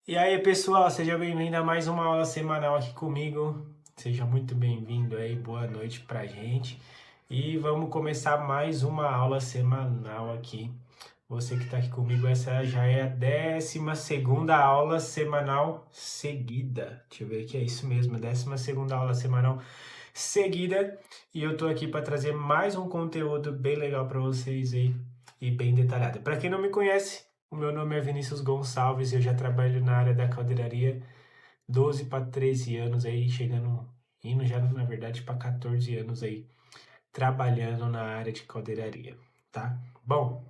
E aí, pessoal, seja bem-vindo a mais uma aula semanal aqui comigo. Seja muito bem-vindo aí, boa noite pra gente. E vamos começar mais uma aula semanal aqui. Você que está aqui comigo, essa já é a 12ª aula semanal seguida. Deixa eu ver aqui, é isso mesmo, 12ª aula semanal seguida. E eu tô aqui para trazer mais um conteúdo bem legal para vocês aí e bem detalhado. Para quem não me conhece, o meu nome é Vinícius Gonçalves, eu já trabalho na área da caldeiraria 12 para 13 anos aí, indo já na verdade para 14 anos aí, trabalhando na área de caldeiraria, tá? Bom,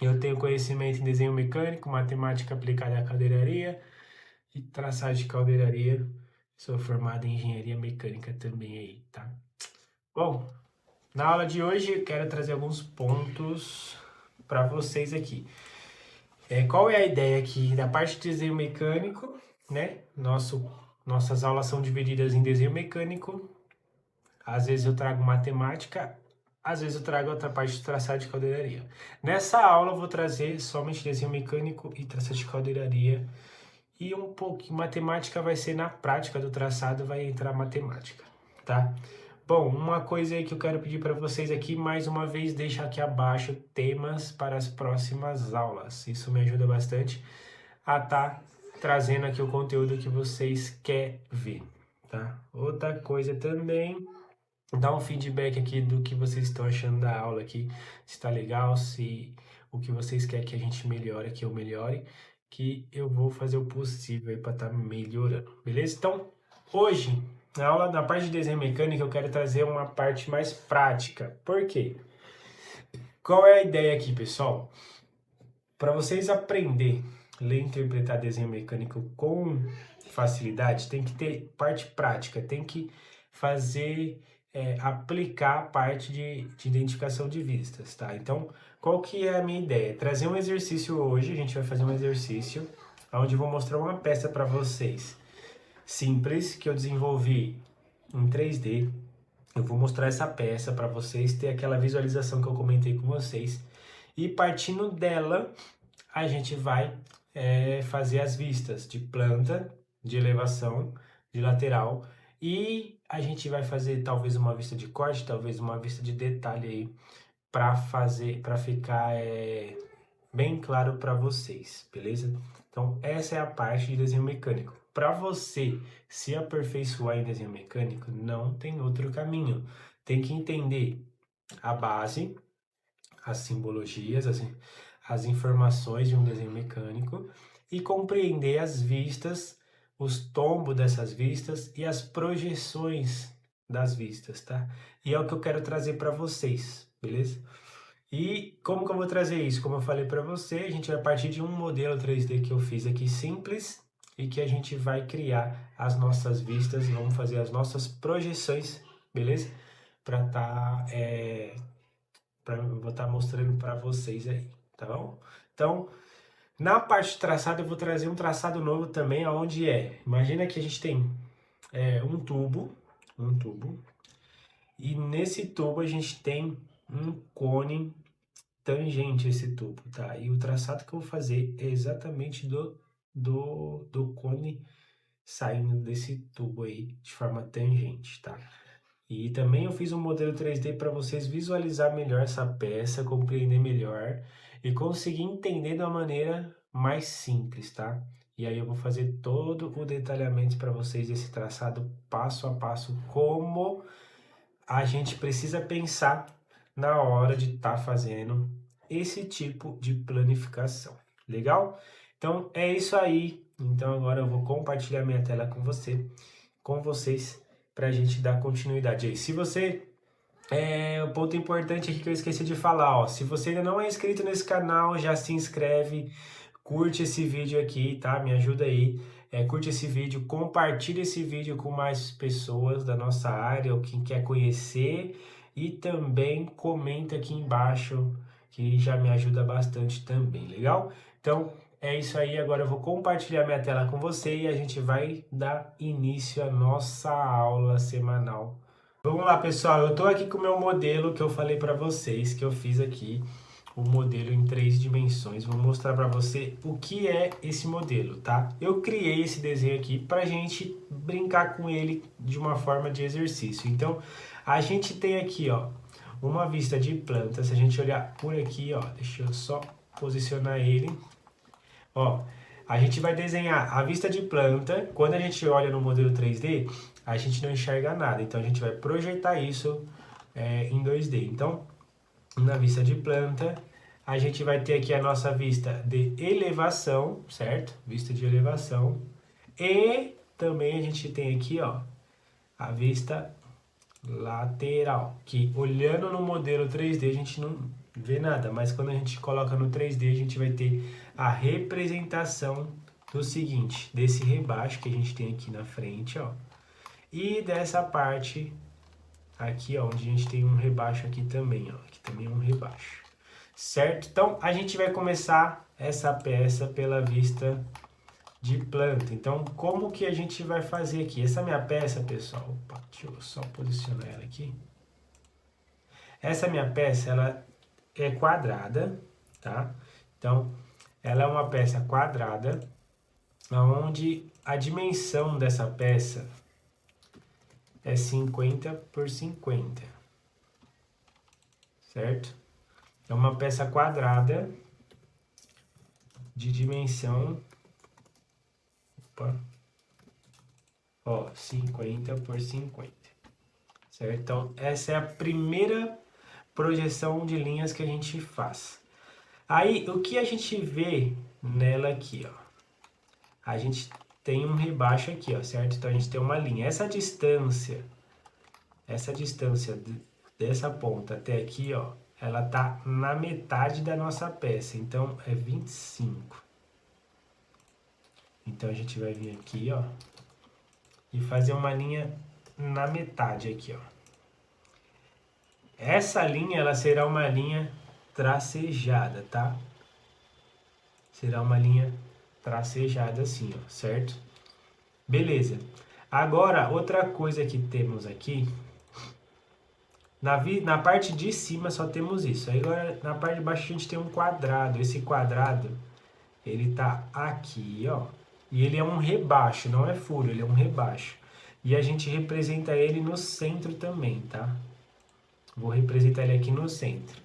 eu tenho conhecimento em desenho mecânico, matemática aplicada à caldeiraria e traçagem de caldeiraria. Sou formado em engenharia mecânica também aí, tá? Bom, na aula de hoje eu quero trazer alguns pontos para vocês aqui. Qual é a ideia aqui da parte de desenho mecânico, né? Nossas aulas são divididas em desenho mecânico. Às vezes eu trago matemática, às vezes eu trago outra parte de traçado de caldeiraria. Nessa aula eu vou trazer somente desenho mecânico e traçado de caldeiraria. E um pouquinho, matemática vai ser na prática do traçado, vai entrar matemática, tá? Bom, uma coisa aí que eu quero pedir para vocês aqui, mais uma vez, deixa aqui abaixo temas para as próximas aulas. Isso me ajuda bastante a estar trazendo aqui o conteúdo que vocês querem ver, tá? Outra coisa também, dá um feedback aqui do que vocês estão achando da aula aqui, se tá legal, se o que vocês querem que a gente melhore, que eu melhore, que eu vou fazer o possível para estar melhorando, beleza? Então, hoje, na aula da parte de desenho mecânico, eu quero trazer uma parte mais prática. Por quê? Qual é a ideia aqui, pessoal? Para vocês aprender a ler e interpretar desenho mecânico com facilidade, tem que ter parte prática, tem que fazer, aplicar a parte de identificação de vistas, tá? Então, qual que é a minha ideia? Trazer um exercício hoje, a gente vai fazer um exercício onde eu vou mostrar uma peça para vocês simples que eu desenvolvi em 3D. Eu vou mostrar essa peça para vocês ter aquela visualização que eu comentei com vocês e partindo dela a gente vai fazer as vistas de planta, de elevação, de lateral e a gente vai fazer talvez uma vista de corte, talvez uma vista de detalhe aí para ficar bem claro para vocês, beleza? Então essa é a parte de desenho mecânico. Para você se aperfeiçoar em desenho mecânico, não tem outro caminho. Tem que entender a base, as simbologias, as informações de um desenho mecânico e compreender as vistas, os tombos dessas vistas e as projeções das vistas, tá? E é o que eu quero trazer para vocês, beleza? E como que eu vou trazer isso? Como eu falei para você, a gente vai partir de um modelo 3D que eu fiz aqui simples e que a gente vai criar as nossas vistas, vamos fazer as nossas projeções, beleza? Para vou estar mostrando para vocês aí, tá bom? Então, na parte de traçado, eu vou trazer um traçado novo também, aonde imagina que a gente tem um tubo, e nesse tubo a gente tem um cone tangente a esse tubo, tá? E o traçado que eu vou fazer é exatamente do cone saindo desse tubo aí de forma tangente, tá? E também eu fiz um modelo 3D para vocês visualizar melhor essa peça, compreender melhor e conseguir entender de uma maneira mais simples, tá? E aí eu vou fazer todo o detalhamento para vocês esse traçado passo a passo, como a gente precisa pensar na hora de estar fazendo esse tipo de planificação. Legal? Então é isso aí. Então agora eu vou compartilhar minha tela com vocês, para a gente dar continuidade aí. Se você um ponto importante aqui que eu esqueci de falar, ó, se você ainda não é inscrito nesse canal, já se inscreve, curte esse vídeo aqui, tá? Me ajuda aí, curte esse vídeo, compartilha esse vídeo com mais pessoas da nossa área ou quem quer conhecer e também comenta aqui embaixo que já me ajuda bastante também, legal? Então é isso aí, agora eu vou compartilhar minha tela com você e a gente vai dar início à nossa aula semanal. Vamos lá, pessoal. Eu tô aqui com o meu modelo que eu falei para vocês, que eu fiz aqui. o modelo em 3 dimensões. Vou mostrar para você o que é esse modelo, tá? Eu criei esse desenho aqui para a gente brincar com ele de uma forma de exercício. Então, a gente tem aqui, ó, uma vista de planta. Se a gente olhar por aqui, ó, deixa eu só posicionar ele. Ó, a gente vai desenhar a vista de planta. Quando a gente olha no modelo 3D, a gente não enxerga nada. Então, a gente vai projetar isso em 2D. Então, na vista de planta, a gente vai ter aqui a nossa vista de elevação, certo? Vista de elevação. E também a gente tem aqui, ó, a vista lateral, que olhando no modelo 3D a gente não vê nada, mas quando a gente coloca no 3D a gente vai ter a representação do seguinte, desse rebaixo que a gente tem aqui na frente, ó, e dessa parte aqui, ó, onde a gente tem um rebaixo aqui também, ó, aqui também é um rebaixo, certo? Então a gente vai começar essa peça pela vista de planta. Então, como que a gente vai fazer aqui? Essa minha peça, pessoal, opa, deixa eu só posicionar ela aqui. Essa minha peça, ela é quadrada, tá? Então, ela é uma peça quadrada, onde a dimensão dessa peça é 50 por 50, certo? É uma peça quadrada de dimensão, ó, 50 por 50, certo? Então, essa é a primeira projeção de linhas que a gente faz. Aí, o que a gente vê nela aqui, ó? A gente tem um rebaixo aqui, ó, certo? Então, a gente tem uma linha. Essa distância dessa ponta até aqui, ó, ela tá na metade da nossa peça. Então, é 25. Então, a gente vai vir aqui, ó, e fazer uma linha na metade aqui, ó. Essa linha, ela será uma linha tracejada, tá? Será uma linha tracejada assim, ó, certo? Beleza. Agora, outra coisa que temos aqui, na parte de cima só temos isso. Aí agora, na parte de baixo a gente tem um quadrado. Esse quadrado, ele tá aqui, ó. E ele é um rebaixo, não é furo, ele é um rebaixo. E a gente representa ele no centro também, tá? Vou representar ele aqui no centro.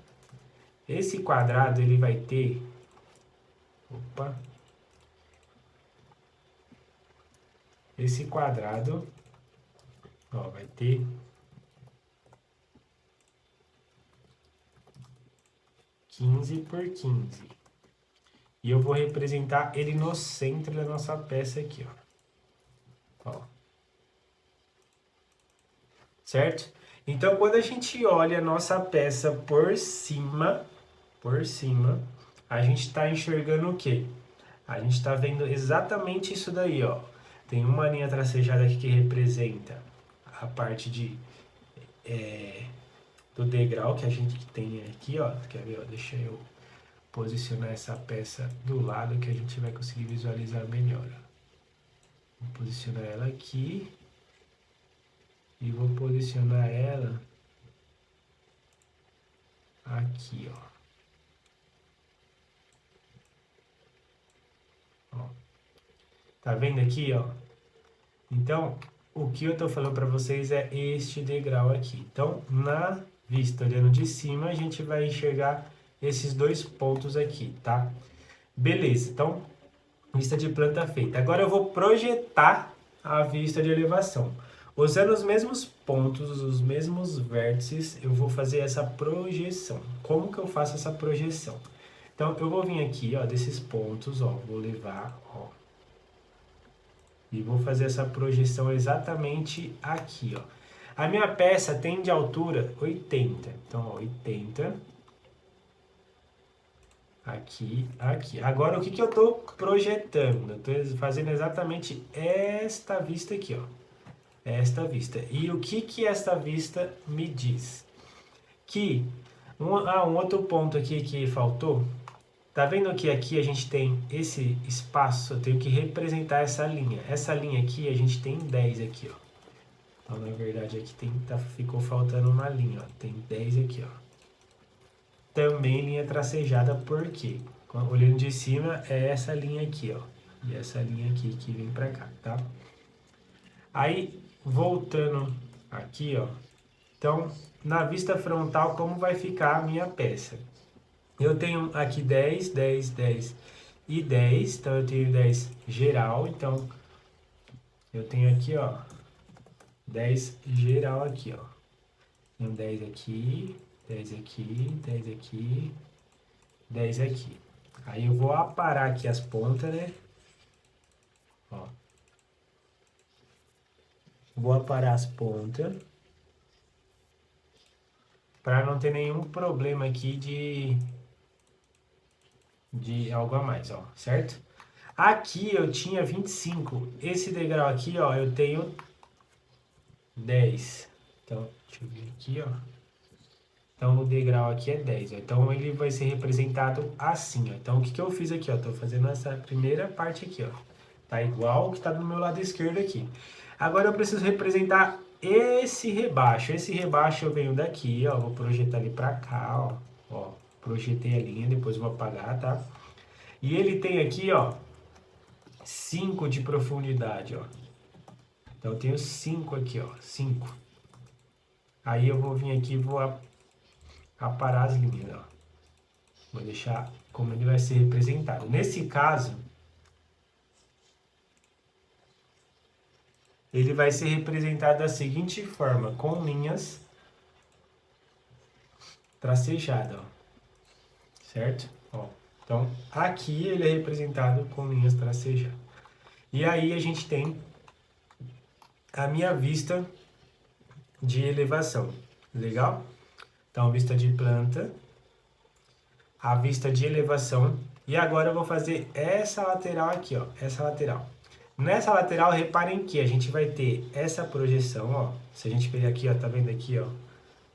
Esse quadrado, ele vai ter... Opa! Esse quadrado, ó, vai ter 15 por 15. E eu vou representar ele no centro da nossa peça aqui, ó. Certo? Então, quando a gente olha a nossa peça por cima, a gente está enxergando o quê? A gente está vendo exatamente isso daí, ó. Tem uma linha tracejada aqui que representa a parte do degrau que a gente tem aqui, ó. Quer ver, ó? Deixa eu posicionar essa peça do lado que a gente vai conseguir visualizar melhor. Vou posicionar ela aqui e vou posicionar ela aqui, ó. Tá vendo aqui, ó? Então, o que eu tô falando para vocês é este degrau aqui. Então, na vista olhando de cima, a gente vai enxergar esses dois pontos aqui, tá? Beleza, então, vista de planta feita. Agora eu vou projetar a vista de elevação. Usando os mesmos pontos, os mesmos vértices, eu vou fazer essa projeção. Como que eu faço essa projeção? Então, eu vou vir aqui, ó, desses pontos, ó, vou levar, ó, e vou fazer essa projeção exatamente aqui, ó. A minha peça tem de altura 80. Então, ó, 80. Aqui, aqui. Agora, o que eu estou projetando? Eu estou fazendo exatamente esta vista aqui, ó. Esta vista. E o que esta vista me diz? Que um outro ponto aqui que faltou. Tá vendo que aqui a gente tem esse espaço? Eu tenho que representar essa linha. Essa linha aqui, a gente tem 10 aqui, ó. Então, na verdade, aqui ficou faltando uma linha, ó. Tem 10 aqui, ó. também linha tracejada, porque olhando de cima é essa linha aqui, ó, e essa linha aqui que vem pra cá, tá? Aí, voltando aqui, ó, então, na vista frontal, como vai ficar a minha peça? Eu tenho aqui 10, 10, 10 e 10, então eu tenho 10 geral, então eu tenho aqui, ó, 10 geral aqui, ó. Tenho 10 aqui, 10 aqui, 10 aqui, 10 aqui. Aí eu vou aparar aqui as pontas, né? Ó. Vou aparar as pontas para não ter nenhum problema aqui de algo a mais, ó, certo? Aqui eu tinha 25. Esse degrau aqui, ó, eu tenho 10. Então, deixa eu ver aqui, ó. Então, o degrau aqui é 10, ó. Então, ele vai ser representado assim, ó. Então, o que que eu fiz aqui, ó? Tô fazendo essa primeira parte aqui, ó. Tá igual o que tá do meu lado esquerdo aqui. Agora, eu preciso representar esse rebaixo. Esse rebaixo eu venho daqui, ó. Vou projetar ele pra cá, ó. Ó, projetei a linha, depois vou apagar, tá? E ele tem aqui, ó, 5 de profundidade, ó. Então, eu tenho 5 aqui, ó. 5. Aí, eu vou vir aqui e vou aparar as linhas, ó. Vou deixar como ele vai ser representado. Nesse caso, ele vai ser representado da seguinte forma, com linhas tracejadas, ó. Certo? Ó. Então, aqui ele é representado com linhas tracejadas. E aí a gente tem a minha vista de elevação. Legal? Então, vista de planta, a vista de elevação. E agora eu vou fazer essa lateral aqui, ó. Essa lateral. Nessa lateral, reparem que a gente vai ter essa projeção, ó. Se a gente pegar aqui, ó, tá vendo aqui, ó,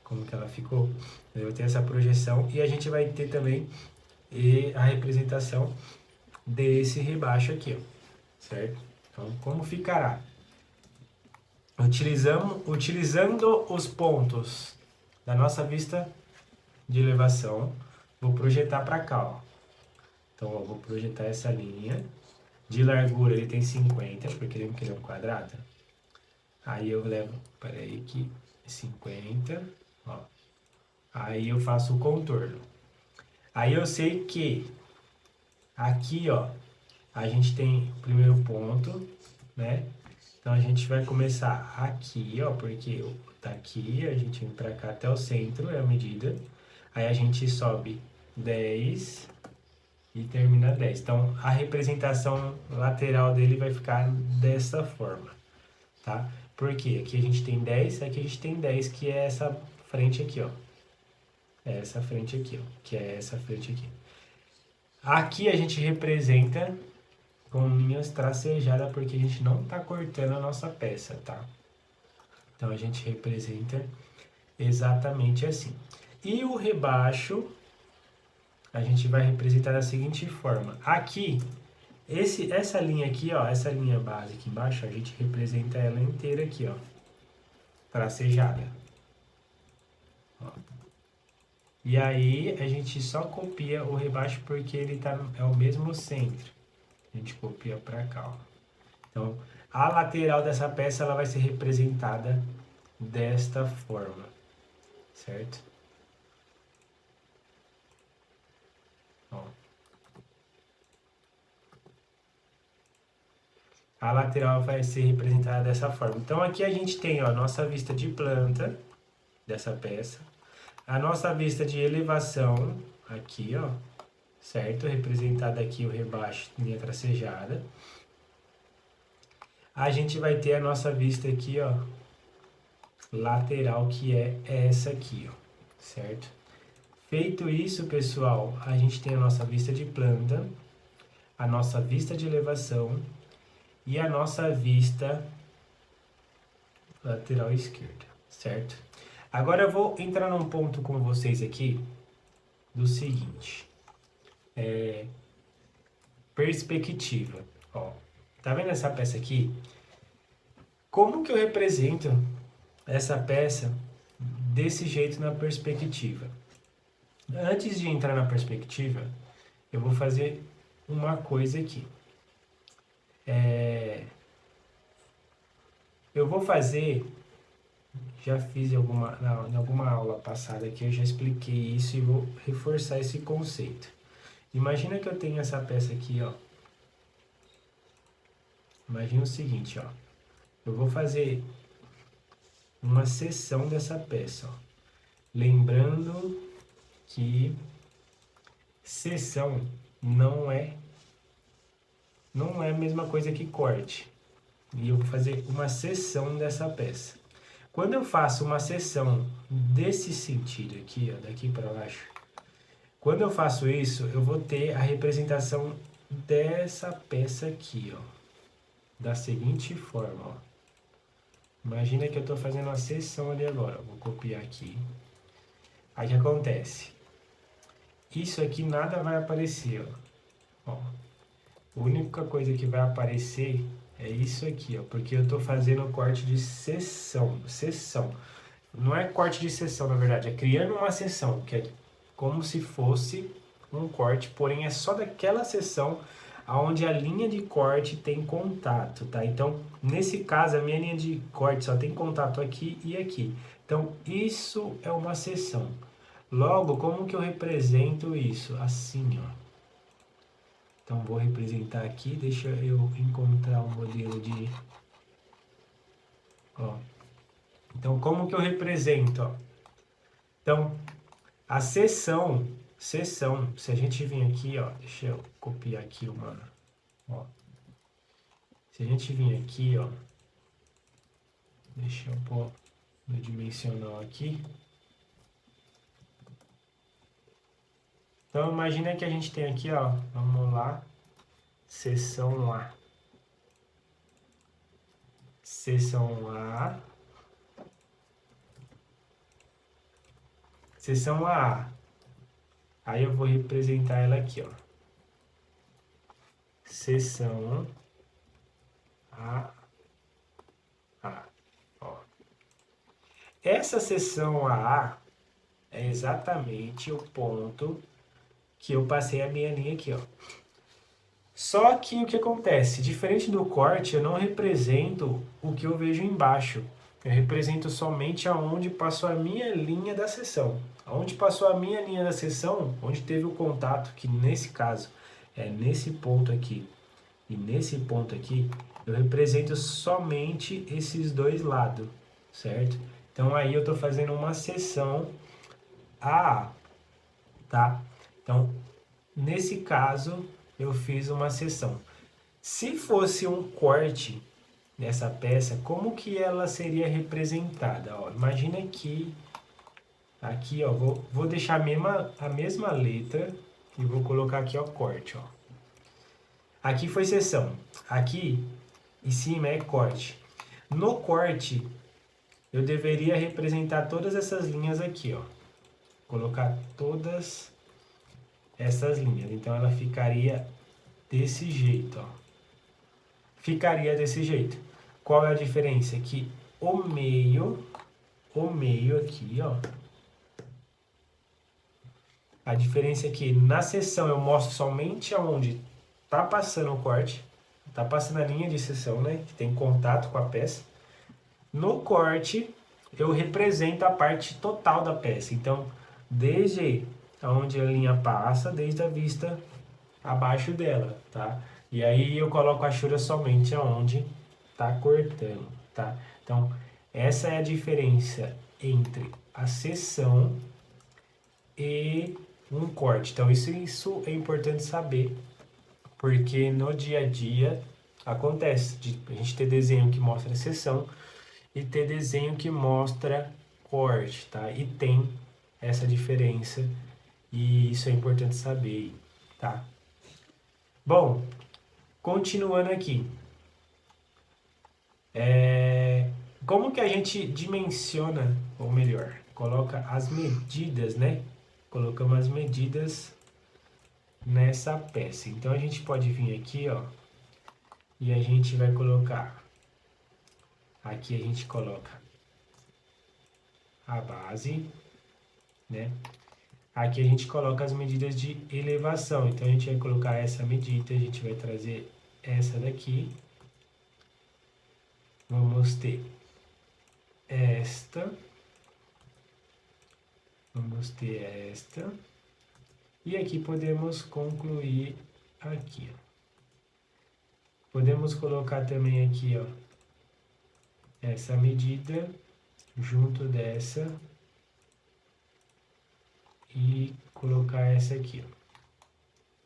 como que ela ficou? Eu vou ter essa projeção e a gente vai ter também a representação desse rebaixo aqui, ó. Certo? Então, como ficará? Utilizando os pontos da nossa vista de elevação, vou projetar para cá, ó. Então, ó, vou projetar essa linha. De largura ele tem 50, porque ele é um quadrado. Aí eu levo, peraí, aqui, 50, ó. Aí eu faço o contorno. Aí eu sei que aqui, ó, a gente tem o primeiro ponto, né? Então a gente vai começar aqui, ó, porque tá aqui, a gente vem pra cá até o centro, é a medida. Aí a gente sobe 10 e termina 10. Então a representação lateral dele vai ficar dessa forma, tá? Porque aqui a gente tem 10, aqui a gente tem 10, que é essa frente aqui, ó. É essa frente aqui, ó, que é essa frente aqui. Aqui a gente representa com linhas tracejadas, porque a gente não tá cortando a nossa peça, tá? Então a gente representa exatamente assim. E o rebaixo a gente vai representar da seguinte forma. Aqui, essa linha aqui, ó, essa linha base aqui embaixo, a gente representa ela inteira aqui, ó, tracejada. Ó. E aí a gente só copia o rebaixo porque ele é o mesmo centro. A gente copia para cá, ó. Então, a lateral dessa peça ela vai ser representada desta forma, certo? Ó. A lateral vai ser representada dessa forma. Então, aqui a gente tem, ó, a nossa vista de planta dessa peça, a nossa vista de elevação aqui, ó, certo? Representada aqui o rebaixo, linha tracejada. A gente vai ter a nossa vista aqui, ó, lateral, que é essa aqui, ó, certo? Feito isso, pessoal, a gente tem a nossa vista de planta, a nossa vista de elevação e a nossa vista lateral esquerda, certo? Agora eu vou entrar num ponto com vocês aqui do seguinte, perspectiva, ó. Tá vendo essa peça aqui? Como que eu represento essa peça desse jeito na perspectiva? Antes de entrar na perspectiva, eu vou fazer uma coisa aqui. Eu vou fazer, já fiz em alguma aula passada aqui, eu já expliquei isso e vou reforçar esse conceito. Imagina que eu tenho essa peça aqui, ó. Imagina o seguinte, ó. Eu vou fazer uma seção dessa peça, ó. Lembrando que seção não é a mesma coisa que corte. E eu vou fazer uma seção dessa peça. Quando eu faço uma seção desse sentido aqui, ó, daqui para baixo, quando eu faço isso, eu vou ter a representação dessa peça aqui, ó, da seguinte forma, ó. Imagina que eu estou fazendo uma seção ali agora, vou copiar aqui. Aí o que acontece? Isso aqui nada vai aparecer, ó. A única coisa que vai aparecer é isso aqui, ó, porque eu estou fazendo o corte de seção. Não é corte de seção, na verdade, é criando uma seção, que é como se fosse um corte, porém é só daquela seção onde a linha de corte tem contato, tá? Então, nesse caso, a minha linha de corte só tem contato aqui e aqui. Então, isso é uma seção. Logo, como que eu represento isso? Assim, ó. Então, vou representar aqui, deixa eu encontrar um modelo de... Ó. Então, como que eu represento? Ó? Então, a seção, se a gente vir aqui, ó, deixa eu copiar aqui uma... Ó. Se a gente vir aqui, ó, deixa eu pôr no dimensional aqui. Então, imagina que a gente tem aqui, ó, vamos lá, seção A. Seção A. Seção A. Aí eu vou representar ela aqui, ó. Seção A. Ó. Essa seção AA é exatamente o ponto que eu passei a minha linha aqui, ó. Só que o que acontece? Diferente do corte, eu não represento o que eu vejo embaixo. Eu represento somente aonde passou a minha linha da seção. Aonde passou a minha linha da seção, onde teve o contato, que nesse caso é nesse ponto aqui e nesse ponto aqui, eu represento somente esses dois lados, certo? Então aí eu estou fazendo uma seção AA, tá? Então, nesse caso, eu fiz uma seção. Se fosse um corte nessa peça, como que ela seria representada? Ó, imagina que aqui, ó, vou deixar a mesma letra e vou colocar aqui, ó, corte, ó. Aqui foi seção. Aqui em cima é corte. No corte, eu deveria representar todas essas linhas aqui, ó. Colocar todas essas linhas. Então ela ficaria desse jeito, ó. Ficaria desse jeito. Qual é a diferença? Que o meio aqui, ó. A diferença é que na seção eu mostro somente aonde tá passando o corte, tá passando a linha de seção, né? Que tem contato com a peça. No corte, eu represento a parte total da peça. Então, desde onde a linha passa, desde a vista abaixo dela, tá? E aí eu coloco a achura somente aonde tá cortando, tá? Então, essa é a diferença entre a seção e um corte. Então, isso é importante saber, porque no dia a dia acontece de a gente ter desenho que mostra a seção e ter desenho que mostra corte, tá? E tem essa diferença e isso é importante saber, tá? Bom, continuando aqui. Como que a gente dimensiona, ou melhor, coloca as medidas, né? Colocamos as medidas nessa peça. Então a gente pode vir aqui, ó, e a gente vai colocar. Aqui a gente coloca a base, né? Aqui a gente coloca as medidas de elevação. Então, a gente vai colocar essa medida, a gente vai trazer essa daqui. Vamos ter esta. Vamos ter esta. E aqui podemos concluir aqui, ó. Podemos colocar também aqui, ó, essa medida junto dessa e colocar essa aqui, ó,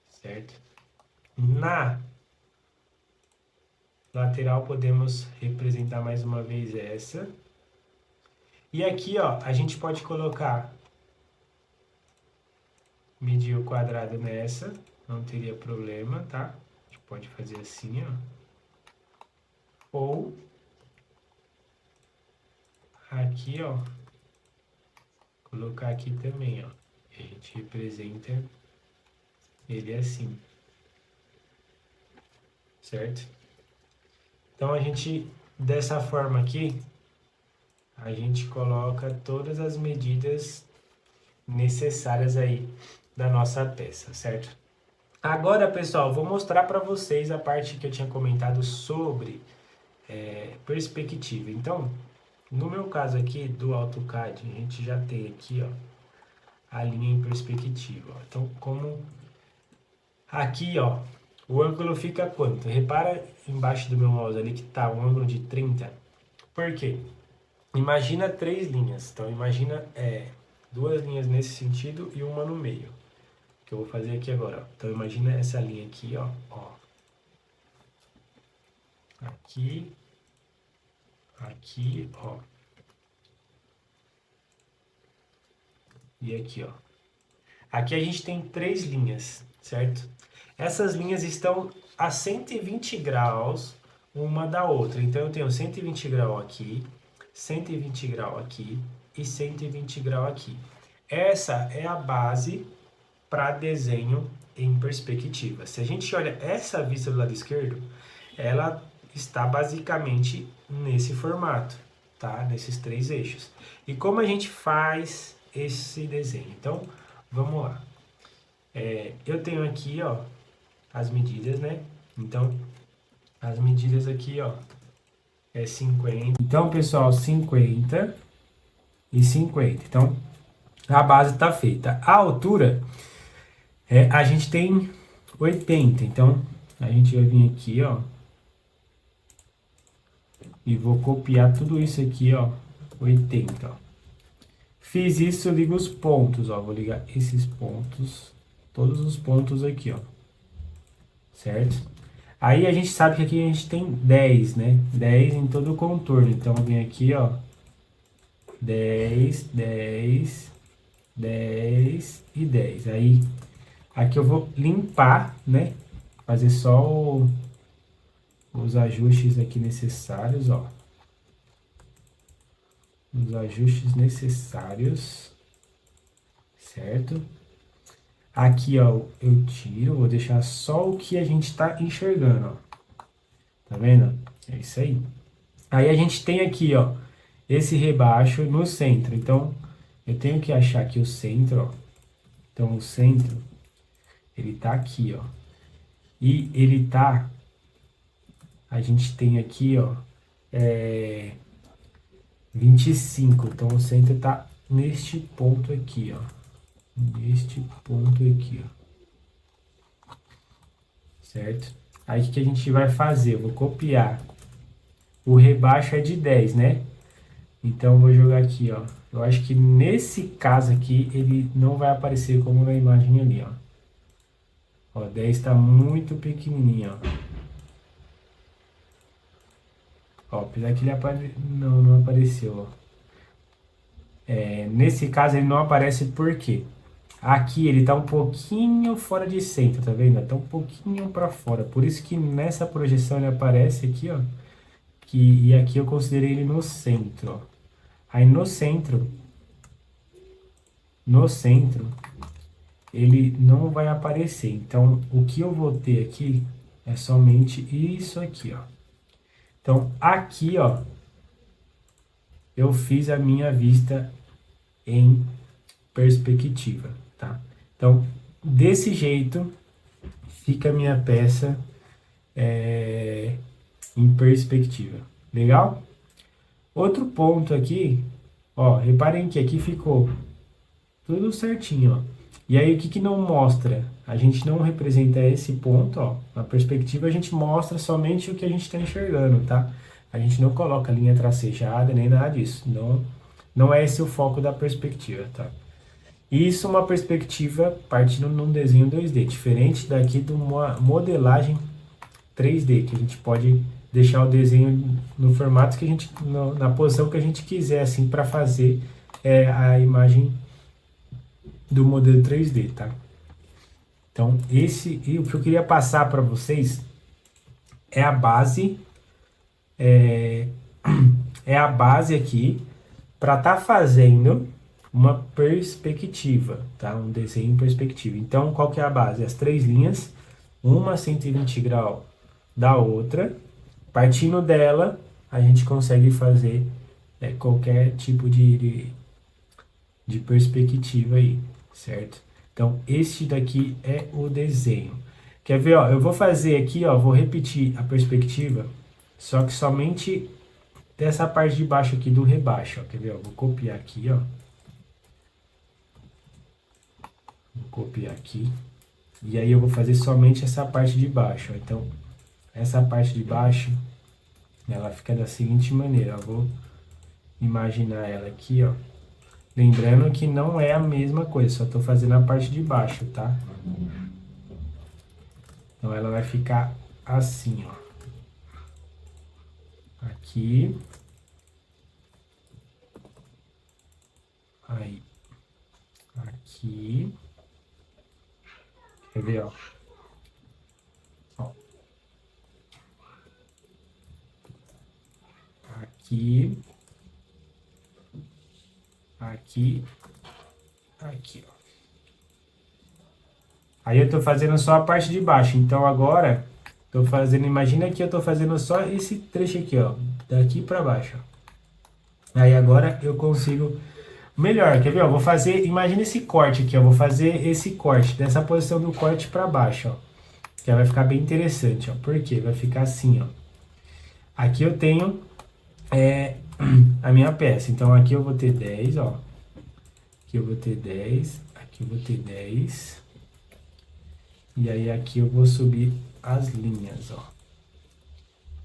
certo? Na lateral podemos representar mais uma vez essa. E aqui, ó, a gente pode colocar, medir o quadrado nessa, não teria problema, tá? A gente pode fazer assim, ó. Ou aqui, ó, colocar aqui também, ó. A gente representa ele assim, certo? Então, a gente, dessa forma aqui, a gente coloca todas as medidas necessárias aí da nossa peça, certo? Agora, pessoal, vou mostrar para vocês a parte que eu tinha comentado sobre perspectiva. Então, no meu caso aqui do AutoCAD, a gente já tem aqui, ó, a linha em perspectiva. Ó. Então, como aqui, ó, o ângulo fica quanto? Repara embaixo do meu mouse ali que tá um ângulo de 30. Por quê? Imagina 3 linhas. Então, imagina 2 linhas nesse sentido e uma no meio. Que eu vou fazer aqui agora. Ó. Então, imagina essa linha aqui, ó. Aqui. Aqui, ó. E aqui, ó. Aqui a gente tem 3 linhas, certo? Essas linhas estão a 120 graus uma da outra. Então, eu tenho 120 graus aqui, 120 graus aqui e 120 graus aqui. Essa é a base para desenho em perspectiva. Se a gente olha essa vista do lado esquerdo, ela está basicamente nesse formato, tá? Nesses 3 eixos. E como a gente faz esse desenho? Então, vamos lá. Eu tenho aqui, ó, as medidas, né? Então, as medidas aqui, ó, é 50. Então, pessoal, 50 e 50. Então, a base está feita. A altura, a gente tem 80. Então, a gente vai vir aqui, ó, e vou copiar tudo isso aqui, ó, 80, ó. Fiz isso, ligo os pontos, ó, vou ligar esses pontos, todos os pontos aqui, ó, certo? Aí a gente sabe que aqui a gente tem 10, né? 10 em todo o contorno, então vem aqui, ó, 10, 10, 10 e 10. Aí, aqui eu vou limpar, né? Fazer só os ajustes aqui necessários, ó. Os ajustes necessários, certo? Aqui, ó, eu tiro, vou deixar só o que a gente tá enxergando, ó. Tá vendo? É isso aí. Aí a gente tem aqui, ó, esse rebaixo no centro. Então, eu tenho que achar aqui o centro, ó. Então, o centro, ele tá aqui, ó. E ele tá... A gente tem aqui, ó, 25. Então, o centro tá neste ponto aqui, ó. Neste ponto aqui, ó. Certo? Aí, o que a gente vai fazer? Eu vou copiar. O rebaixo é de 10, né? Então, eu vou jogar aqui, ó. Eu acho que nesse caso aqui, ele não vai aparecer como na imagem ali, ó. Ó, 10 tá muito pequenininho, ó. Ó, apesar que ele não apareceu, ó. Nesse caso, ele não aparece por quê? Aqui ele tá um pouquinho fora de centro, tá vendo? Tá um pouquinho para fora. Por isso que nessa projeção ele aparece aqui, ó. E aqui eu considerei ele no centro, ó. Aí no centro, ele não vai aparecer. Então, o que eu vou ter aqui é somente isso aqui, ó. Então, aqui, ó, eu fiz a minha vista em perspectiva, tá? Então, desse jeito, fica a minha peça em perspectiva. Legal? Outro ponto aqui, ó, reparem que aqui ficou tudo certinho, ó. E aí, o que que não mostra? A gente não representa esse ponto, ó. Na perspectiva, a gente mostra somente o que a gente está enxergando, tá? A gente não coloca linha tracejada, nem nada disso. Não é esse o foco da perspectiva, tá? Isso é uma perspectiva partindo num desenho 2D, diferente daqui de uma modelagem 3D, que a gente pode deixar o desenho no formato que a gente, na posição que a gente quiser, assim, para fazer a imagem do modelo 3D, tá? Então, e o que eu queria passar para vocês é a base, é a base aqui para estar fazendo uma perspectiva, tá? Um desenho em perspectiva. Então, qual que é a base? As três linhas, uma 120 graus da outra. Partindo dela, a gente consegue fazer qualquer tipo de perspectiva aí, certo? Então, este daqui é o desenho. Quer ver, ó? Eu vou fazer aqui, ó, vou repetir a perspectiva, só que somente dessa parte de baixo aqui do rebaixo, ó. Quer ver, ó? Vou copiar aqui, ó. Vou copiar aqui. E aí eu vou fazer somente essa parte de baixo, ó. Então, essa parte de baixo, ela fica da seguinte maneira, eu vou imaginar ela aqui, ó. Lembrando que não é a mesma coisa, só estou fazendo a parte de baixo, tá? Então ela vai ficar assim, ó. Aqui. Aí. Aqui. Quer ver, ó? Ó. Aqui. Aqui. Aqui, ó. Aí eu tô fazendo só a parte de baixo. Então agora, tô fazendo, imagina que eu tô fazendo só esse trecho aqui, ó. Daqui pra baixo, ó. Aí agora eu consigo melhor, quer ver? Ó, vou fazer, imagina esse corte aqui, ó. Vou fazer esse corte, dessa posição do corte pra baixo, ó. Que vai ficar bem interessante, ó. Por quê? Vai ficar assim, ó. Aqui eu tenho a minha peça. Então aqui eu vou ter 10, ó. Aqui eu vou ter 10. Aqui eu vou ter 10. E aí aqui eu vou subir as linhas, ó.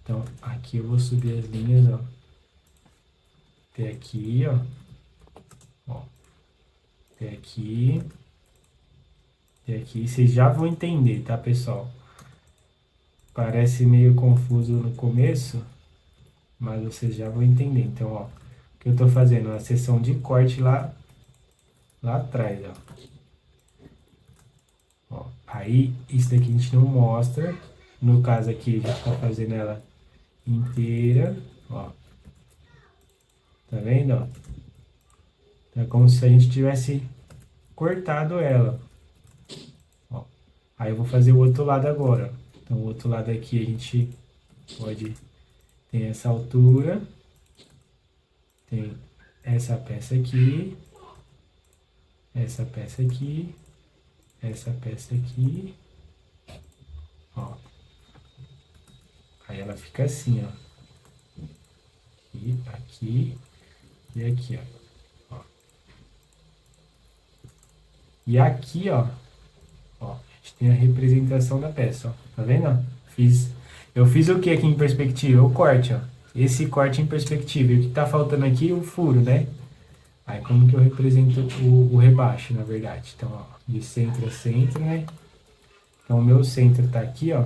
Então aqui eu vou subir as linhas, ó. Até aqui, ó. Ó. Até aqui. Até aqui. Vocês já vão entender, tá, pessoal? Parece meio confuso no começo, mas vocês já vão entender. Então, ó, o que eu tô fazendo? A seção de corte lá atrás, ó. Ó. Aí, isso daqui a gente não mostra. No caso aqui, a gente tá fazendo ela inteira, ó. Tá vendo, ó? É como se a gente tivesse cortado ela. Ó. Aí eu vou fazer o outro lado agora. Então, o outro lado aqui a gente pode... Tem essa altura. Tem essa peça aqui. Essa peça aqui. Essa peça aqui. Ó. Aí ela fica assim, ó. Aqui, aqui e aqui, ó. E aqui, ó, a gente tem a representação da peça, ó. Tá vendo? Eu fiz o que aqui em perspectiva? O corte, ó. Esse corte em perspectiva. E o que tá faltando aqui? O furo, né? Aí como que eu represento o rebaixo, na verdade? Então, ó, de centro a centro, né? Então o meu centro tá aqui, ó.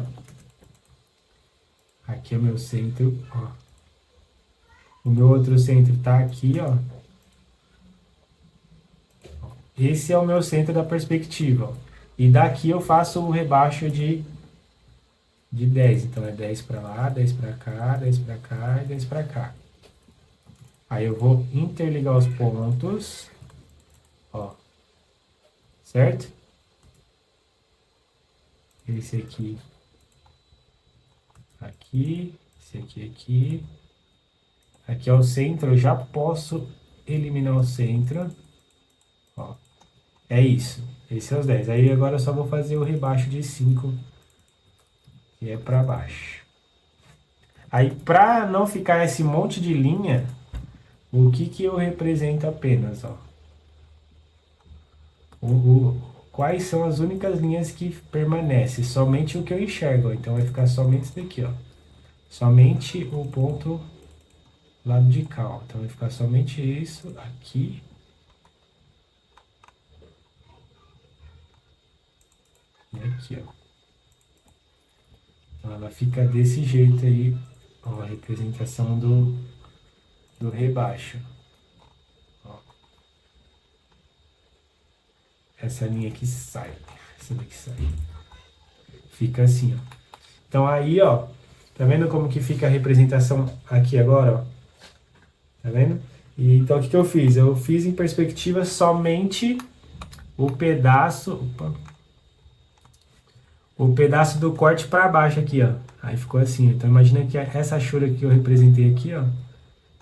Aqui é o meu centro, ó. O meu outro centro tá aqui, ó. Esse é o meu centro da perspectiva, ó. E daqui eu faço o rebaixo de 10. Então é 10 para lá, 10 para cá, 10 para cá e 10 para cá. Aí eu vou interligar os pontos, ó. Certo? Esse aqui, aqui, esse aqui, aqui. Aqui é o centro, eu já posso eliminar o centro. Ó, é isso. Esse é os 10. Aí agora eu só vou fazer o rebaixo de 5, que é para baixo. Aí para não ficar esse monte de linha, o que eu represento apenas, ó. Quais são as únicas linhas que permanecem? Somente o que eu enxergo, ó. Então vai ficar somente isso daqui, ó. Somente o ponto lado de cá, ó. Então vai ficar somente isso aqui. E aqui, ó. Então ela fica desse jeito aí, ó, a representação do rebaixo. Ó. Essa linha aqui sai, essa daqui sai. Fica assim, ó. Então aí, ó, tá vendo como que fica a representação aqui agora, ó? Tá vendo? E, então o que eu fiz? Eu fiz em perspectiva somente o pedaço, o pedaço do corte para baixo aqui, ó. Aí ficou assim. Então imagina que essa achura que eu representei aqui, ó,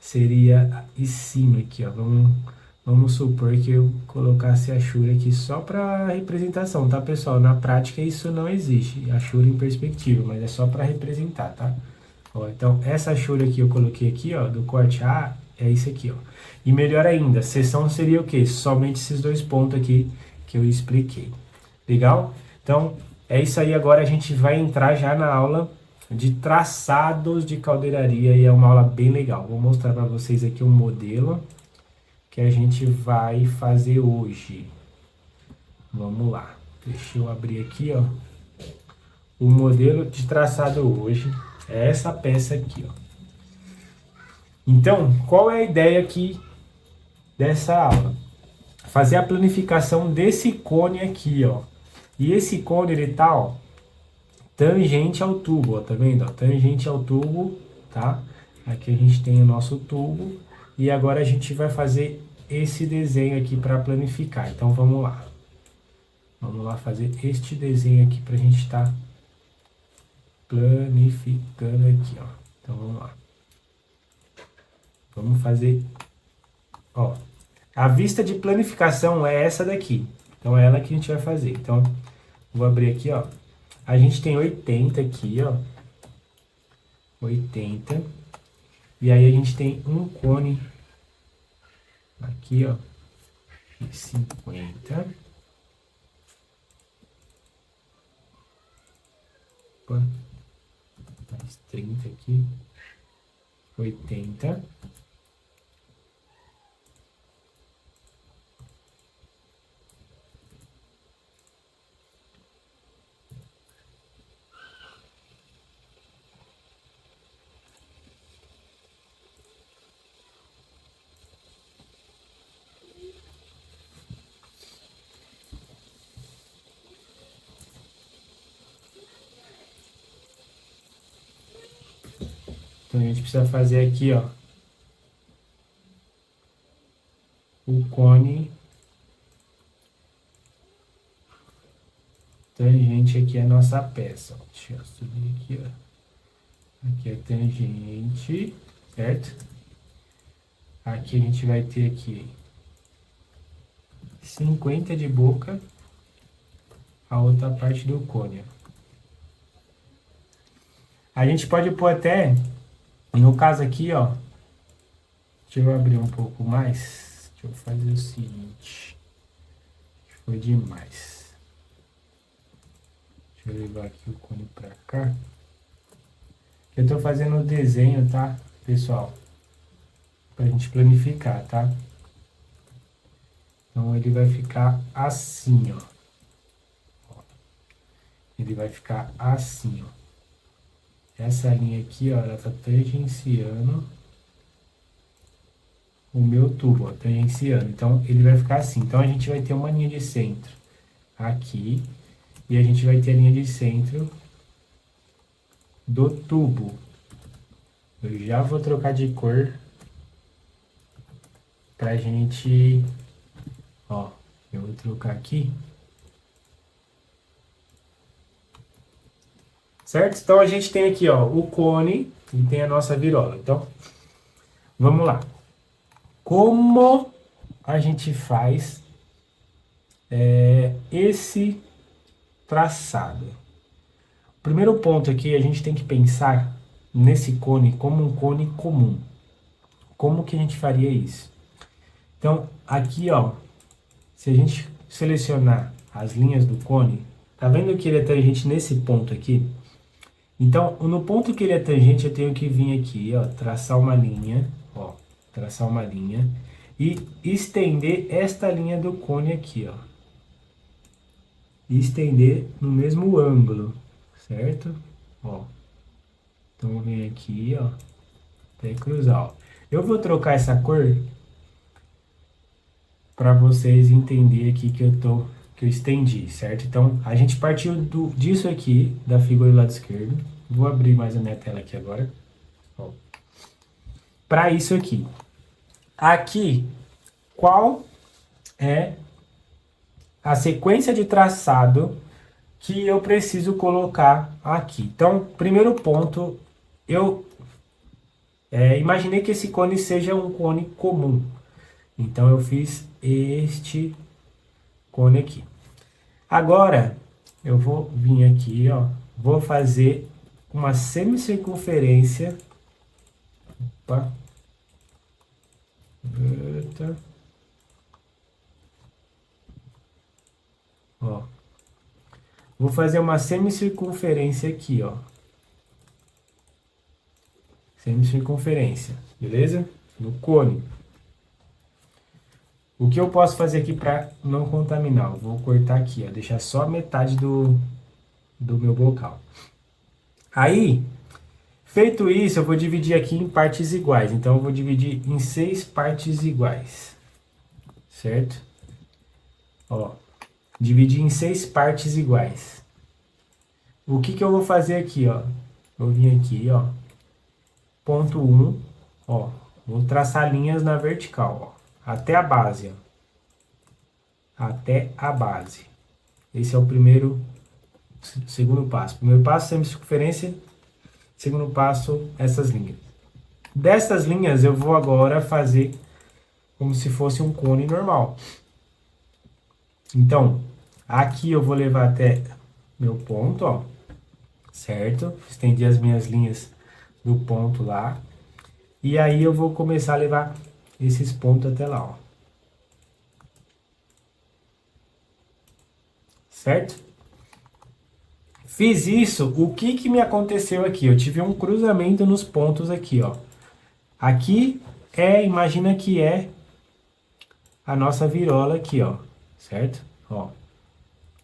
seria em cima aqui, ó. Vamos supor que eu colocasse a achura aqui só para representação, tá, pessoal? Na prática isso não existe, achura em perspectiva, mas é só para representar, tá? Ó, então essa achura que eu coloquei aqui, ó, do corte A, é isso aqui, ó. E melhor ainda, seção seria o quê? Somente esses dois pontos aqui que eu expliquei. Legal? Então, é isso aí. Agora a gente vai entrar já na aula de traçados de caldeiraria e é uma aula bem legal. Vou mostrar para vocês aqui um modelo que a gente vai fazer hoje. Vamos lá. Deixa eu abrir aqui, ó. O modelo de traçado hoje é essa peça aqui, ó. Então, qual é a ideia aqui dessa aula? Fazer a planificação desse cone aqui, ó. E esse cone, ele tá, ó, tangente ao tubo, ó, tá vendo? Ó, tangente ao tubo, tá? Aqui a gente tem o nosso tubo. E agora a gente vai fazer esse desenho aqui para planificar. Então, vamos lá. Vamos lá fazer este desenho aqui pra gente estar planificando aqui, ó. Então, vamos lá. Vamos fazer, ó, a vista de planificação é essa daqui. Então, é ela que a gente vai fazer. Então, vou abrir aqui, ó. A gente tem 80 aqui, ó. 80. E aí, a gente tem um cone aqui, ó. 50. Opa. Mais 30 aqui. 80. Então a gente precisa fazer aqui, ó, o cone tangente aqui é a nossa peça. Ó. Deixa eu subir aqui, ó. Aqui é tangente, certo? Aqui a gente vai ter aqui 50 de boca, a outra parte do cone. A gente pode pôr até, no caso aqui, ó, deixa eu abrir um pouco mais. Deixa eu fazer o seguinte. Foi demais. Deixa eu levar aqui o cone pra cá. Eu tô fazendo o desenho, tá, pessoal? Pra gente planificar, tá? Então ele vai ficar assim, ó. Ele vai ficar assim, ó. Essa linha aqui, ó, ela tá tangenciando o meu tubo, ó, tangenciando. Então, ele vai ficar assim. Então, a gente vai ter uma linha de centro aqui. E a gente vai ter a linha de centro do tubo. Eu já vou trocar de cor pra gente... Ó, eu vou trocar aqui. Certo? Então, a gente tem aqui, ó, o cone e tem a nossa virola. Então, vamos lá. Como a gente faz esse traçado. O primeiro ponto aqui, a gente tem que pensar nesse cone como um cone comum. Como que a gente faria isso? Então, aqui, ó, se a gente selecionar as linhas do cone, tá vendo que ele é tangente nesse ponto aqui? Então, no ponto que ele é tangente, eu tenho que vir aqui, ó, traçar uma linha, ó, traçar uma linha e estender esta linha do cone aqui, ó. E estender no mesmo ângulo, certo? Ó. Então, vem aqui, ó, até cruzar, ó. Eu vou trocar essa cor para vocês entenderem aqui que eu estendi, certo? Então, a gente partiu disso aqui, da figura do lado esquerdo. Vou abrir mais a minha tela aqui agora. Para isso aqui. Aqui, qual é a sequência de traçado que eu preciso colocar aqui? Então, primeiro ponto, eu imaginei que esse cone seja um cone comum. Então, eu fiz este cone aqui. Agora, eu vou vir aqui, ó, vou fazer uma semicircunferência. Opa. Eita. Ó. Vou fazer uma semicircunferência aqui, ó. Semicircunferência, beleza? No cone. O que eu posso fazer aqui para não contaminar? Eu vou cortar aqui, ó, deixar só metade do meu bocal. Aí, feito isso, eu vou dividir aqui em partes iguais. Então, eu vou dividir em 6 partes iguais, certo? Ó, dividir em 6 partes iguais. O que que eu vou fazer aqui, ó? Eu vim aqui, ó, ponto 1, ó, vou traçar linhas na vertical, ó. Até a base, ó. Até a base. Esse é o segundo passo. Primeiro passo, semicircunferência. Segundo passo, essas linhas. Dessas linhas, eu vou agora fazer como se fosse um cone normal. Então, aqui eu vou levar até meu ponto, ó. Certo? Estendi as minhas linhas do ponto lá. E aí eu vou começar a levar esses pontos até lá, ó. Certo? Fiz isso, o que que me aconteceu aqui? Eu tive um cruzamento nos pontos aqui, ó. Aqui imagina que é a nossa virola aqui, ó. Certo? Ó.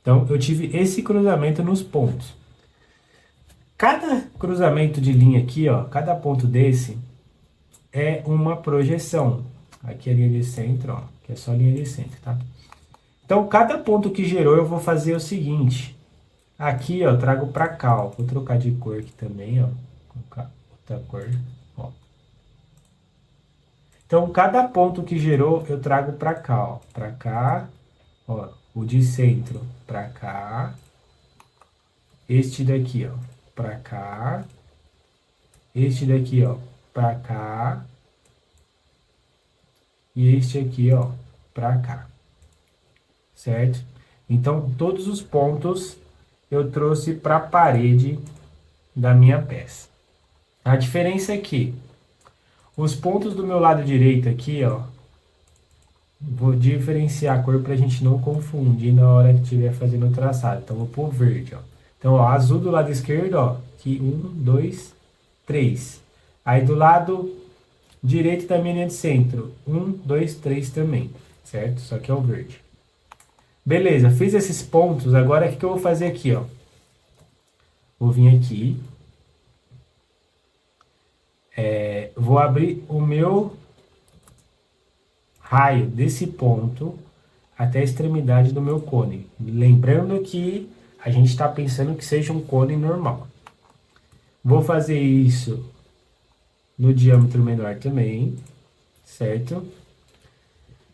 Então, eu tive esse cruzamento nos pontos. Cada cruzamento de linha aqui, ó, cada ponto desse é uma projeção. Aqui é a linha de centro, ó, que é só linha de centro, tá? Então, cada ponto que gerou, eu vou fazer o seguinte. Aqui, ó, trago pra cá, ó. Vou trocar de cor aqui também, ó. Vou colocar outra cor, ó. Então, cada ponto que gerou, eu trago pra cá, ó. Pra cá, ó. O de centro pra cá. Este daqui, ó. Pra cá. Este daqui, ó. Pra cá. E este aqui, ó. Pra cá. Certo? Então, todos os pontos eu trouxe para a parede da minha peça. A diferença é que os pontos do meu lado direito aqui, ó, vou diferenciar a cor para a gente não confundir na hora que estiver fazendo o traçado. Então, vou pôr verde, ó. Então, ó, azul do lado esquerdo, ó, aqui 1, 2, 3. Aí do lado direito da minha linha de centro, 1, 2, 3 também, certo? Só que é o verde. Beleza, fiz esses pontos, agora o que eu vou fazer aqui, ó? Vou vir aqui. Vou abrir o meu raio desse ponto até a extremidade do meu cone. Lembrando que a gente está pensando que seja um cone normal. Vou fazer isso no diâmetro menor também, certo?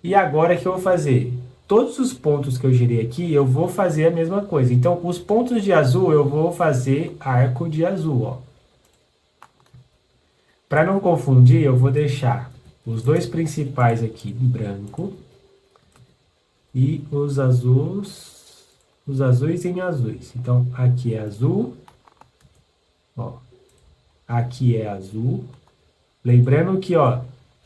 E agora o que eu vou fazer? Todos os pontos que eu girei aqui, eu vou fazer a mesma coisa. Então, os pontos de azul, eu vou fazer arco de azul, ó. Para não confundir, eu vou deixar os dois principais aqui em branco. e os azuis em azuis. Então, aqui é azul, ó, aqui é azul. Lembrando que, ó,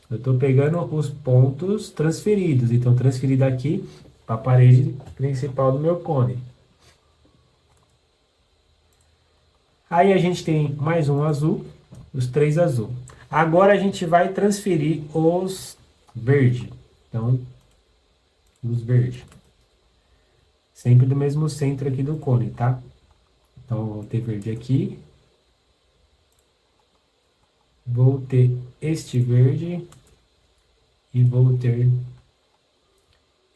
eu estou pegando os pontos transferidos, então transferido aqui para a parede principal do meu cone. Aí a gente tem mais um azul, os 3 azul. Agora a gente vai transferir os verde. Então, os verde. Sempre do mesmo centro aqui do cone, tá? Então, vou ter verde aqui. Vou ter este verde. E vou ter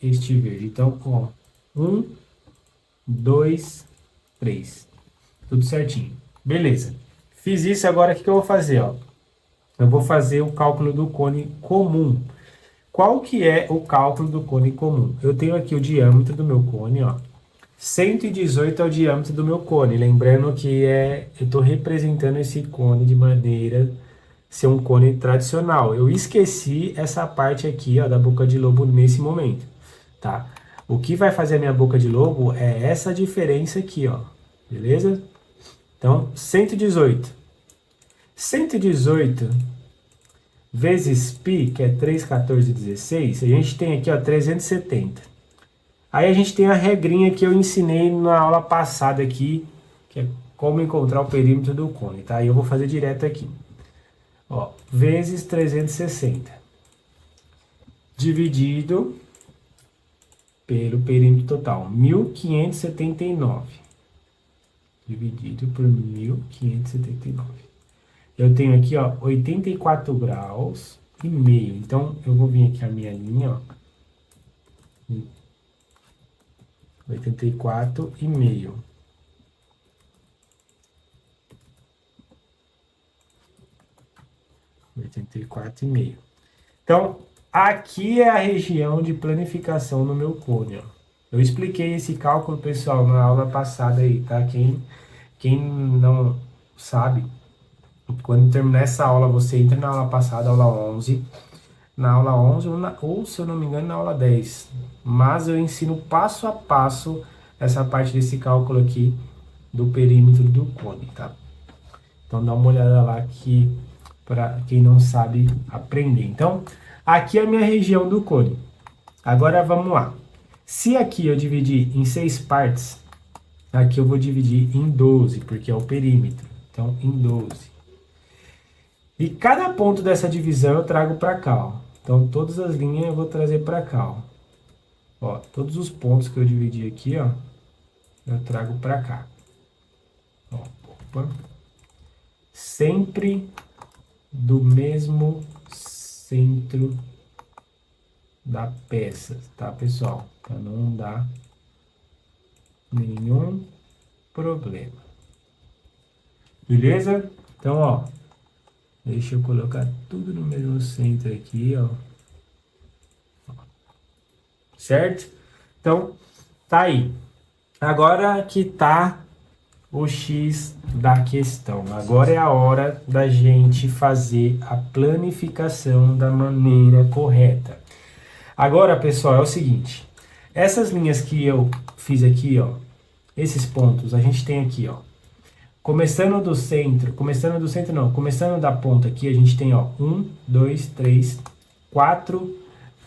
este verde. Então, ó, 1, 2, 3. Tudo certinho. Beleza. Fiz isso, agora o que eu vou fazer, ó? Eu vou fazer o cálculo do cone comum. Qual que é o cálculo do cone comum? Eu tenho aqui o diâmetro do meu cone, ó. 118 é o diâmetro do meu cone. Lembrando que eu estou representando esse cone de maneira ser um cone tradicional. Eu esqueci essa parte aqui, ó, da boca de lobo nesse momento, tá? O que vai fazer a minha boca de lobo é essa diferença aqui, ó. Beleza? Então, 118. 118 vezes π, que é 3, 14, 16, a gente tem aqui, ó, 370. Aí a gente tem a regrinha que eu ensinei na aula passada aqui, que é como encontrar o perímetro do cone, tá? E eu vou fazer direto aqui. Ó, vezes 360. Dividido pelo perímetro total, 1579. Dividido por 1579. Eu tenho aqui, ó, 84 graus e meio. Então, eu vou vir aqui a minha linha, ó. 84 e meio. Então, aqui é a região de planificação no meu cone, ó. Eu expliquei esse cálculo, pessoal, na aula passada aí, tá? Quem não sabe, quando terminar essa aula, você entra na aula passada, aula 11. Na aula 11, ou se eu não me engano, na aula 10. Mas eu ensino passo a passo essa parte desse cálculo aqui do perímetro do cone, tá? Então, dá uma olhada lá que para quem não sabe aprender. Então, aqui é a minha região do cone. Agora, vamos lá. Se aqui eu dividir em 6 partes, aqui eu vou dividir em 12, porque é o perímetro. Então, em 12. E cada ponto dessa divisão eu trago para cá, ó. Então, todas as linhas eu vou trazer para cá, ó. Ó, todos os pontos que eu dividi aqui, ó, eu trago para cá. Ó, opa. Sempre do mesmo centro da peça, tá, pessoal? Para não dar nenhum problema. Beleza? Então, ó, deixa eu colocar tudo no mesmo centro aqui, ó. Certo? Então, tá aí. Agora que tá o X da questão. Agora é a hora da gente fazer a planificação da maneira correta. Agora, pessoal, é o seguinte. Essas linhas que eu fiz aqui, ó, esses pontos, a gente tem aqui, ó. Começando da ponta aqui, a gente tem, ó, 1, 2, 3, 4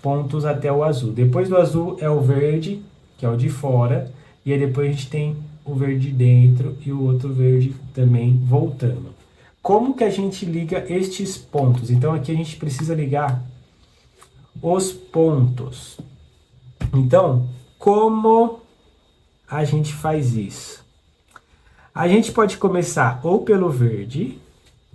pontos até o azul. Depois do azul é o verde, que é o de fora, e aí depois a gente tem o verde dentro e o outro verde também voltando. Como que a gente liga estes pontos? Então aqui a gente precisa ligar os pontos. Então, como a gente faz isso? A gente pode começar ou pelo verde,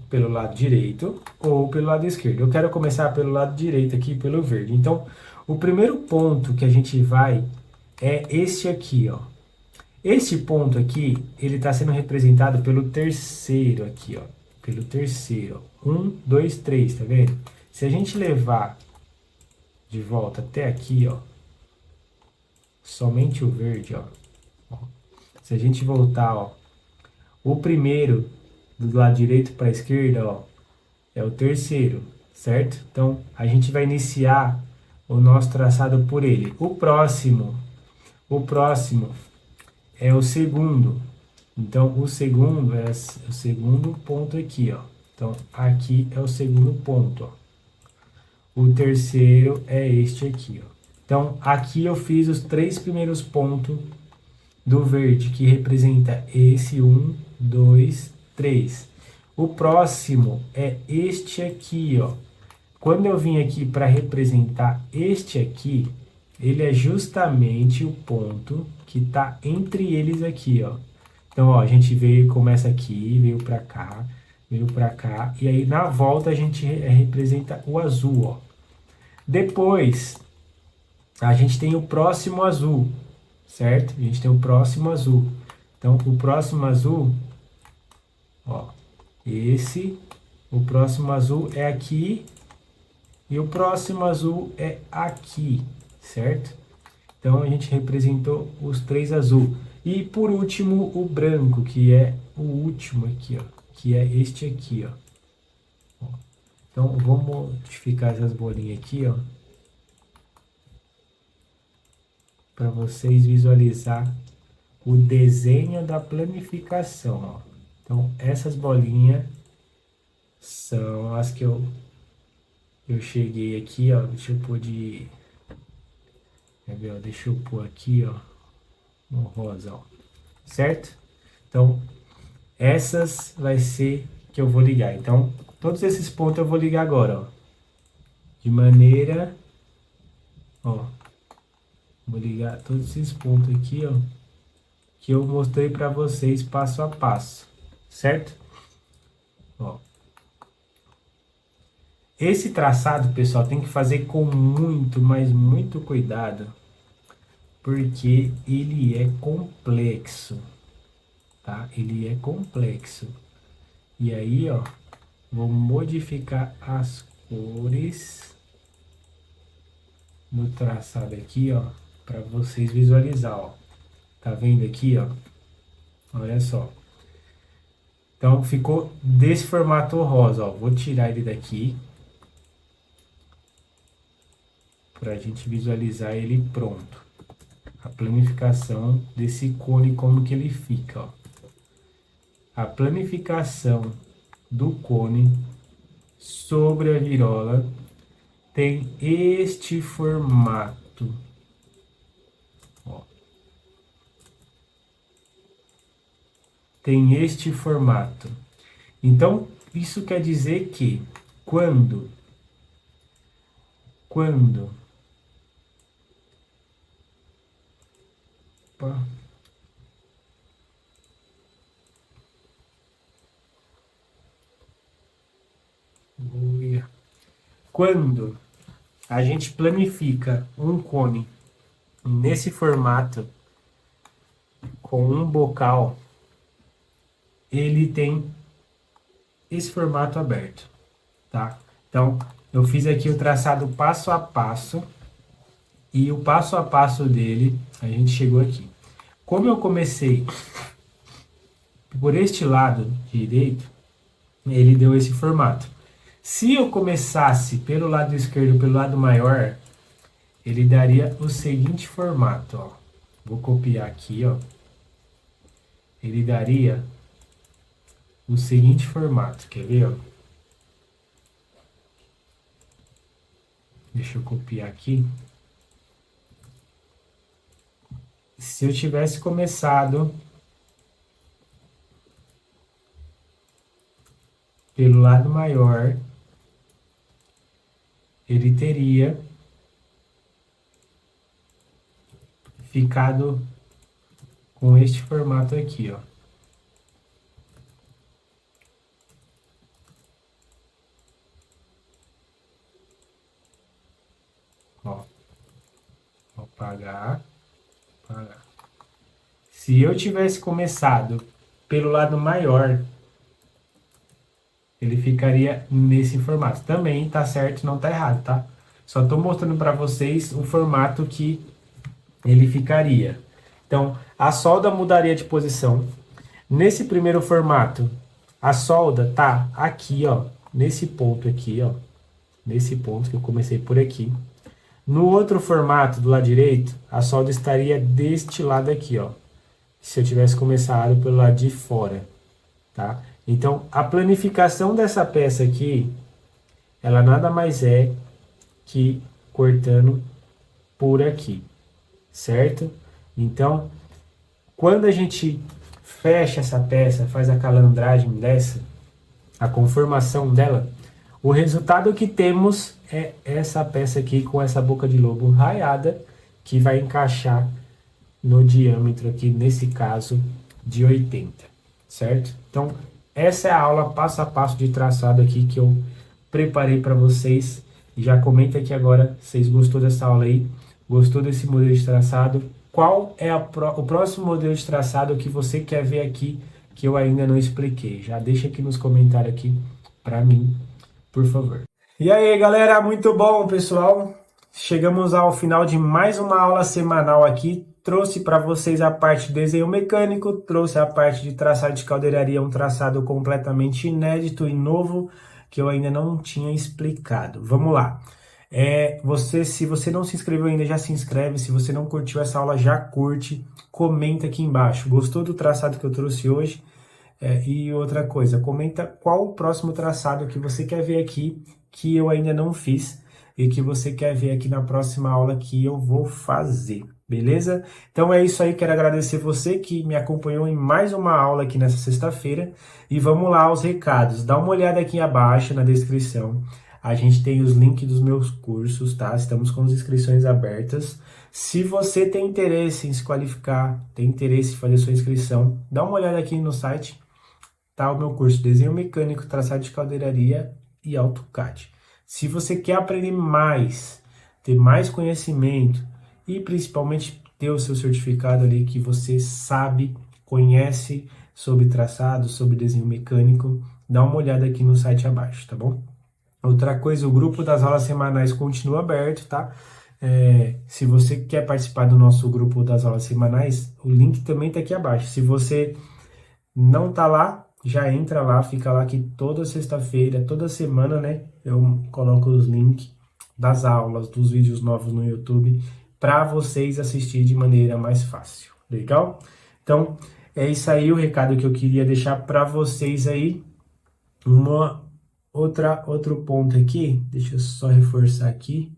pelo lado direito, ou pelo lado esquerdo. Eu quero começar pelo lado direito aqui, pelo verde. Então, o primeiro ponto que a gente vai é este aqui, ó. Esse ponto aqui, ele está sendo representado pelo terceiro aqui, ó. Pelo terceiro, ó. 1, 2, 3, tá vendo? Se a gente levar de volta até aqui, ó, somente o verde, ó. Se a gente voltar, ó, o primeiro do lado direito para a esquerda, ó, é o terceiro, certo? Então, a gente vai iniciar o nosso traçado por ele. O próximo é o segundo. Então, o segundo é o segundo ponto aqui, ó. Então, aqui é o segundo ponto, ó. O terceiro é este aqui, ó. Então, aqui eu fiz os 3 primeiros pontos do verde, que representa esse 1, 2, 3. O próximo é este aqui, ó. Quando eu vim aqui para representar este aqui, ele é justamente o ponto que está entre eles aqui, ó. Então, ó, a gente veio, começa aqui, veio para cá, e aí na volta a gente representa o azul, ó. Depois, a gente tem o próximo azul, certo? A gente tem o próximo azul. Então, o próximo azul, ó, o próximo azul é aqui e o próximo azul é aqui, certo? Então, a gente representou os 3 azul. E, por último, o branco, que é o último aqui, ó, que é este aqui, ó. Então, vou modificar essas bolinhas aqui, ó, para vocês visualizar o desenho da planificação, ó. Então, essas bolinhas são as que eu cheguei aqui, ó. Deixa eu pôr de... Quer ver, ó? Deixa eu pôr aqui, ó, no rosa, ó. Certo? Então, essas vai ser que eu vou ligar. Então, todos esses pontos eu vou ligar agora, ó. De maneira... Ó. Vou ligar todos esses pontos aqui, ó, que eu mostrei para vocês passo a passo, certo? Ó. Esse traçado, pessoal, tem que fazer com muito, mas muito cuidado, porque ele é complexo, tá? Ele é complexo. E aí, ó, vou modificar as cores no traçado aqui, ó, para vocês visualizar, ó. Tá vendo aqui, ó? Olha só. Então, ficou desse formato rosa, ó. Vou tirar ele daqui pra gente visualizar ele pronto. A planificação desse cone, como que ele fica, ó. A planificação do cone sobre a virola tem este formato. Ó. Tem este formato. Então, isso quer dizer que quando opa, quando a gente planifica um cone nesse formato com um bocal, ele tem esse formato aberto, tá? Então, eu fiz aqui o traçado passo a passo e o passo a passo dele, a gente chegou aqui. Como eu comecei por este lado direito, ele deu esse formato. Se eu começasse pelo lado esquerdo, pelo lado maior, ele daria o seguinte formato, ó. Vou copiar aqui, ó. Ele daria o seguinte formato, quer ver, ó? Deixa eu copiar aqui. Se eu tivesse começado pelo lado maior, ele teria ficado com este formato aqui, ó. Ó. Vou apagar. Se eu tivesse começado pelo lado maior, ele ficaria nesse formato. Também tá certo, não tá errado, tá? Só tô mostrando para vocês o formato que ele ficaria. Então, a solda mudaria de posição. Nesse primeiro formato, a solda tá aqui, ó, nesse ponto aqui, ó. Nesse ponto que eu comecei por aqui. No outro formato, do lado direito, a solda estaria deste lado aqui, ó. Se eu tivesse começado pelo lado de fora, tá? Então, a planificação dessa peça aqui, ela nada mais é que cortando por aqui, certo? Então, quando a gente fecha essa peça, faz a calandragem dessa, a conformação dela, o resultado que temos é essa peça aqui com essa boca de lobo raiada, que vai encaixar no diâmetro aqui, nesse caso, de 80, certo? Então, essa é a aula passo a passo de traçado aqui que eu preparei para vocês. Já comenta aqui agora se vocês gostou dessa aula aí, gostou desse modelo de traçado, qual é o próximo modelo de traçado que você quer ver aqui, que eu ainda não expliquei. Já deixa aqui nos comentários aqui para mim, por favor. E aí, galera, muito bom, pessoal. Chegamos ao final de mais uma aula semanal aqui. Trouxe para vocês a parte de desenho mecânico, trouxe a parte de traçado de caldeiraria, um traçado completamente inédito e novo, que eu ainda não tinha explicado. Vamos lá. Se você não se inscreveu ainda, já se inscreve. Se você não curtiu essa aula, já curte. Comenta aqui embaixo. Gostou do traçado que eu trouxe hoje? E outra coisa, comenta qual o próximo traçado que você quer ver aqui, que eu ainda não fiz, e que você quer ver aqui na próxima aula que eu vou fazer. Beleza? Então é isso aí, quero agradecer você que me acompanhou em mais uma aula aqui nessa sexta-feira. E vamos lá aos recados. Dá uma olhada aqui abaixo na descrição. A gente tem os links dos meus cursos, tá? Estamos com as inscrições abertas. Se você tem interesse em se qualificar, tem interesse em fazer sua inscrição, dá uma olhada aqui no site. Tá o meu curso Desenho Mecânico, Traçado de Caldeiraria e AutoCAD. Se você quer aprender mais, ter mais conhecimento, e principalmente ter o seu certificado ali que você sabe, conhece sobre traçado, sobre desenho mecânico, dá uma olhada aqui no site abaixo, tá bom? Outra coisa, o grupo das aulas semanais continua aberto, tá? Se você quer participar do nosso grupo das aulas semanais, o link também tá aqui abaixo. Se você não tá lá, já entra lá, fica lá que toda sexta-feira, toda semana, né? Eu coloco os links das aulas, dos vídeos novos no YouTube, para vocês assistirem de maneira mais fácil, legal? Então, é isso aí o recado que eu queria deixar para vocês aí. Outro ponto aqui, deixa eu só reforçar aqui,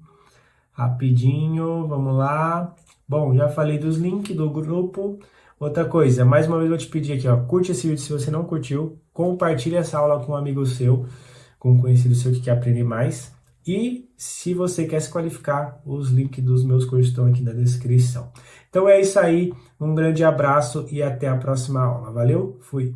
rapidinho, vamos lá. Bom, já falei dos links do grupo. Outra coisa, mais uma vez eu vou te pedir aqui, ó, curte esse vídeo se você não curtiu, compartilhe essa aula com um amigo seu, com um conhecido seu que quer aprender mais. E se você quer se qualificar, os links dos meus cursos estão aqui na descrição. Então é isso aí, um grande abraço e até a próxima aula. Valeu? Fui!